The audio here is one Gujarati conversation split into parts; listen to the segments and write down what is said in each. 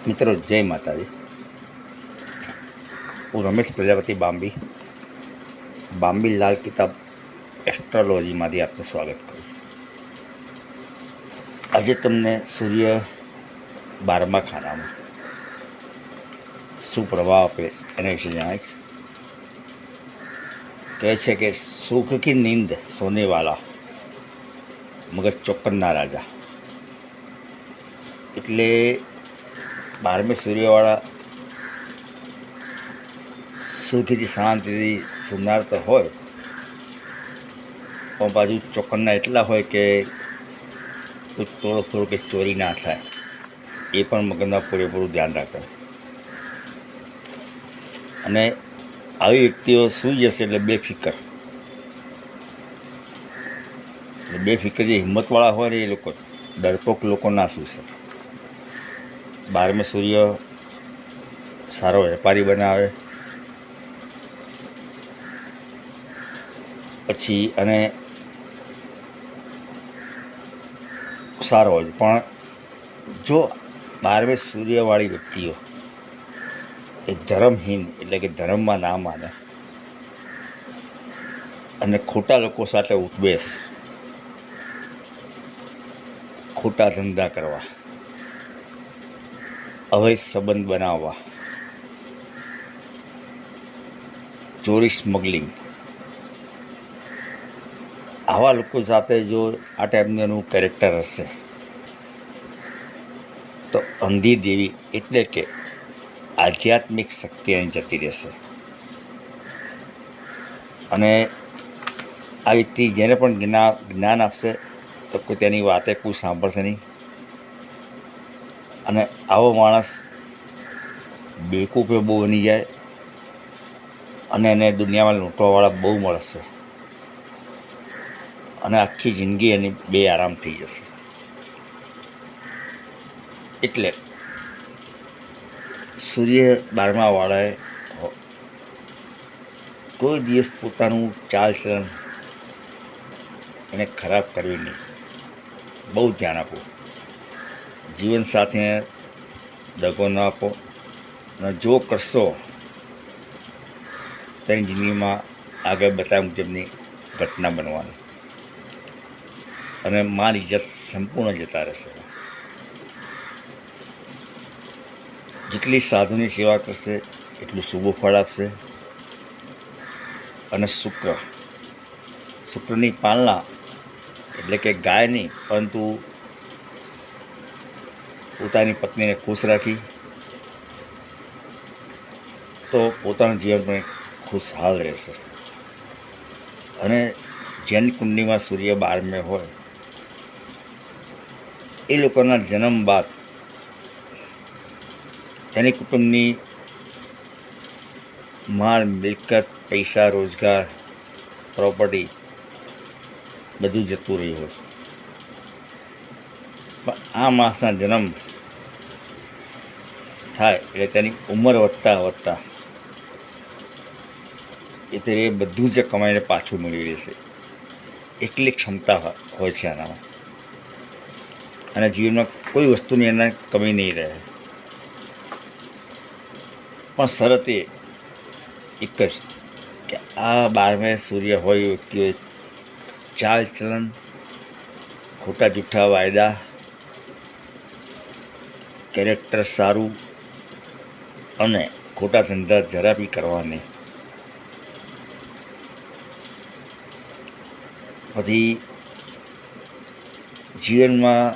મિત્રો જય માતાજી। હું રમેશ પ્રજાપતિ બામ્બી લાલ કિતાબ એસ્ટ્રોલોજીમાંથી આપનું સ્વાગત કરું છું। આજે તમને સૂર્ય 12મા ખાનામાં શું પ્રભાવ આપે એના વિશે જણાવીશ। કહે છે કે સુખ કી નીંદ સોને વાલા મગર ચોક્કનના રાજા, એટલે 12મે સૂર્યવાળા સુખીથી શાંતિથી સુનાર તો હોય, પણ બાજુ ચોક્કનના એટલા હોય કે કોઈ તોડફોડ કે ચોરી ના થાય એ પણ મગજમાં પૂરેપૂરું ધ્યાન રાખે। અને આવી વ્યક્તિઓ સૂઈ જશે એટલે બેફિકર જે હિંમતવાળા હોય ને એ લોકો, ડરપોક લોકો ના સૂઈ શકે। 12મે સૂર્ય સારો વેપારી બનાવે પછી અને સારો હોય, પણ જો 12મે સૂર્યવાળી વ્યક્તિઓ એ ધર્મહીન એટલે કે ધર્મમાં ના માને અને ખોટા લોકો સાથે ઉઠબેસ, ખોટા ધંધા કરવા, અવૈધ સંબંધ બનાવવા, ચોરી સ્મગલિંગ, આવા લોકો સાથે જો આ ટાઈપનું એનું કેરેક્ટર હશે તો અંધી દેવી એટલે કે આધ્યાત્મિક શક્તિ અહીં જતી રહેશે। અને આ વ્યક્તિ જેને પણ જ્ઞાન આપશે તો કોઈ તેની વાતે કોઈ સાંભળશે નહીં। અને આવો માણસ બેવકૂફે બહુ બની જાય અને એને દુનિયામાં લૂંટવાવાળા બહુ મળશે અને આખી જિંદગી એની બે આરામ થઈ જશે। એટલે સૂર્ય 12મા વાળાએ કોઈ દિવસ પોતાનું ચાલચલન એને ખરાબ કરવી નહીં, બહુ ધ્યાન આપો। જીવનસાથીને દગો ન આપો, અને જો કરશો તેની જિંદગીમાં આગળ બતાવ્યા મુજબની ઘટના બનવાની અને માન ઇજ્જત સંપૂર્ણ જતા રહેશે। જેટલી સાધુની સેવા કરશે એટલું શુભ ફળ આપશે। અને શુક્રની પાલના એટલે કે ગાય નહીં, પરંતુ પોતાની પત્નીને ખુશ રાખી તો પોતાનું જીવન પણ ખુશહાલ રહેશે। અને જેની કુંડલીમાં સૂર્ય 12મે હોય એ લોકોના જન્મ બાદ તેની કુટુંબની માલ મિલકત, પૈસા, રોજગાર, પ્રોપર્ટી બધું જતું રહ્યું હોય, પણ આ માસના જન્મ થાય એટલે તેની ઉંમર વધતા એ બધું જ કમાઈને પાછું મેળવી લેશે, એટલી ક્ષમતા હોય છે આનામાં। અને જીવનમાં કોઈ વસ્તુની એના કમી નહીં રહે, પણ શરત એક જ કે આ 12મે સૂર્ય હોય વ્યક્તિઓએ ચાલચલન, ખોટા જૂઠા વાયદા, કેરેક્ટર સારું અને ખોટા ધંધા જરા બી કરવા નહીં। પછી જીવનમાં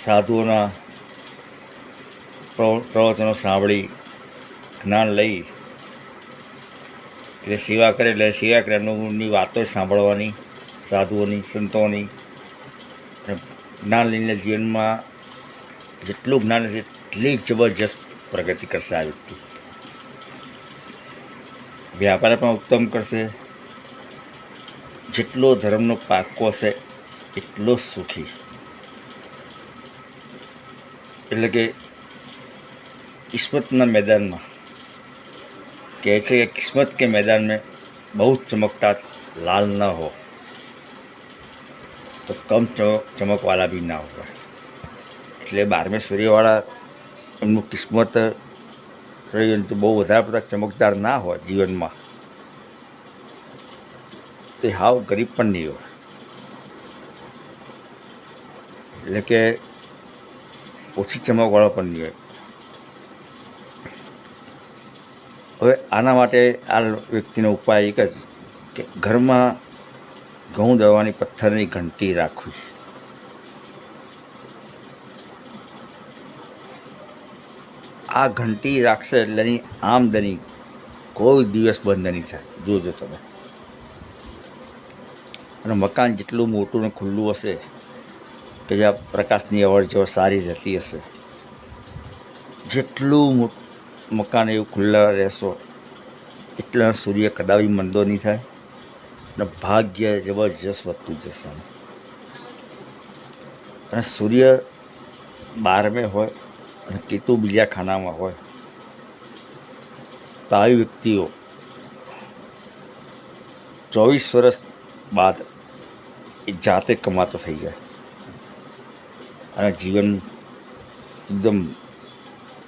સાધુઓના પ્રવચનો સાંભળી જ્ઞાન લઈ એટલે સેવા કરે, એટલે સેવા કરે એમની વાતો સાંભળવાની, સાધુઓની, સંતોની, જ્ઞાન લઈને જીવનમાં જેટલું જ્ઞાન હશે એટલી જબરજસ્ત પ્રગતિ કરશે આ વ્યક્તિ। વ્યાપાર પણ ઉત્તમ કરશે, જેટલો ધર્મનો પાકો હશે એટલો સુખી। એટલે કે કિસ્મતના મેદાનમાં કહે છે કે કિસ્મત કે मैदान में बहुत चमकता लाल न हो तो कम चमक वाला भी ना होगा। એટલે 12મે સૂર્યવાળા એમનું કિસ્મત રહ્યું તો બહુ વધારે પડતા ચમકદાર ના હોય જીવનમાં, તે હાવ ગરીબ પણ નહીં હોય. એટલે કે ઓછી ચમકવાળો પણ નહીં હોય. હવે આના માટે આ વ્યક્તિનો ઉપાય એક જ કે ઘરમાં ઘઉં દળવાની પથ્થરની ઘંટી રાખવી. આ ઘંટી રાખશે એટલે એની આમદની કોઈ દિવસ બંધ નહીં થાય, જોજો તમે. અને મકાન જેટલું મોટું ને ખુલ્લું હશે કે જ્યાં પ્રકાશની અવર જવર સારી રહેતી હશે, જેટલું મકાન એવું ખુલ્લા રહેશો એટલા સૂર્ય કદાવી મંદો નહીં થાય અને ભાગ્ય જબરજસ્ત વધતું જશે. અને સૂર્ય 12મે હોય અને કેતુ બીજા ખાનામાં હોય તો આવી વ્યક્તિઓ 24 વર્ષ બાદ એ જાતે કમાતો થઈ જાય અને જીવન એકદમ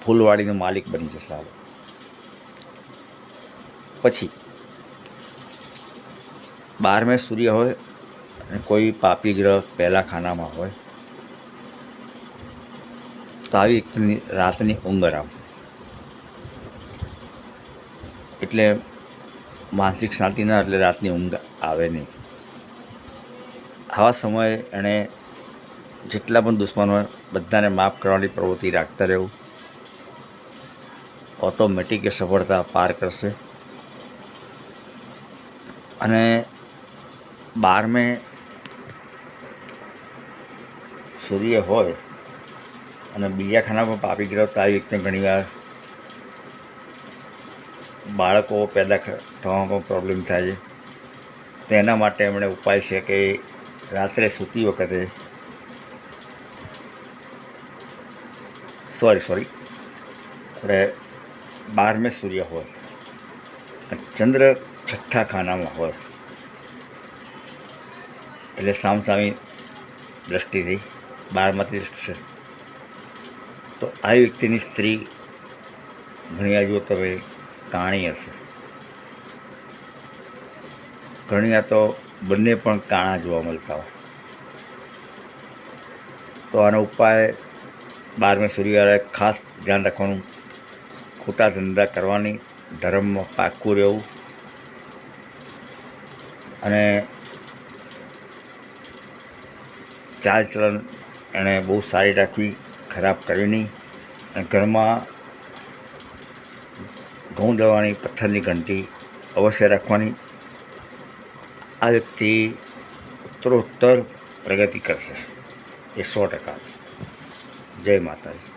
ફૂલવાડીનો માલિક બની જશે. પછી 12મે સૂર્ય હોય અને કોઈ પાપી ગ્રહ પહેલા ખાનામાં હોય તો આવી રાતની ઊંઘ આરામ, એટલે માનસિક શાંતિ ના, એટલે રાતની ઊંઘ આવે નહીં. આવા સમયે એણે જેટલા પણ દુશ્મનો હોય બધાને માફ કરવાની પ્રવૃત્તિ રાખતા રહેવું. ઓટોમેટિક એ સફળતા પાર કરશે. અને 12મે સૂર્ય હોય અને બીજા ખાનામાં પાપી ગ્રહ તો આવી વ્યક્તિને ઘણીવાર બાળકો પેદા થવામાં પણ પ્રોબ્લેમ થાય છે. તો એના માટે એમણે ઉપાય છે કે રાત્રે સૂતી વખતે આપણે 12મે સૂર્ય હોય ચંદ્ર 6ઠ્ઠા ખાનામાં હોય એટલે સામસામી દ્રષ્ટિથી 12માંથી દૃષ્ટિ છે. તો આ વ્યક્તિની સ્ત્રી ઘણીવાર જો તમે કાણી હશે, ઘણીવાર તો બંને પણ કાણા જોવા મળતા હોય. તો આનો ઉપાય 12મે સૂર્યવાળાએ ખાસ ધ્યાન રાખવાનું, ખોટા ધંધા કરવાની, ધર્મમાં પાક્કું રહેવું અને ચાલચલન એણે બહુ સારી રાખવી, ખરાબ કરવી નહીં. અને ઘરમાં ઘઉં દળવાની પથ્થરની ઘંટી અવશ્ય રાખવાની. આ વ્યક્તિ ઉત્તરોત્તર પ્રગતિ કરશે, એ 100%. જય માતાજી.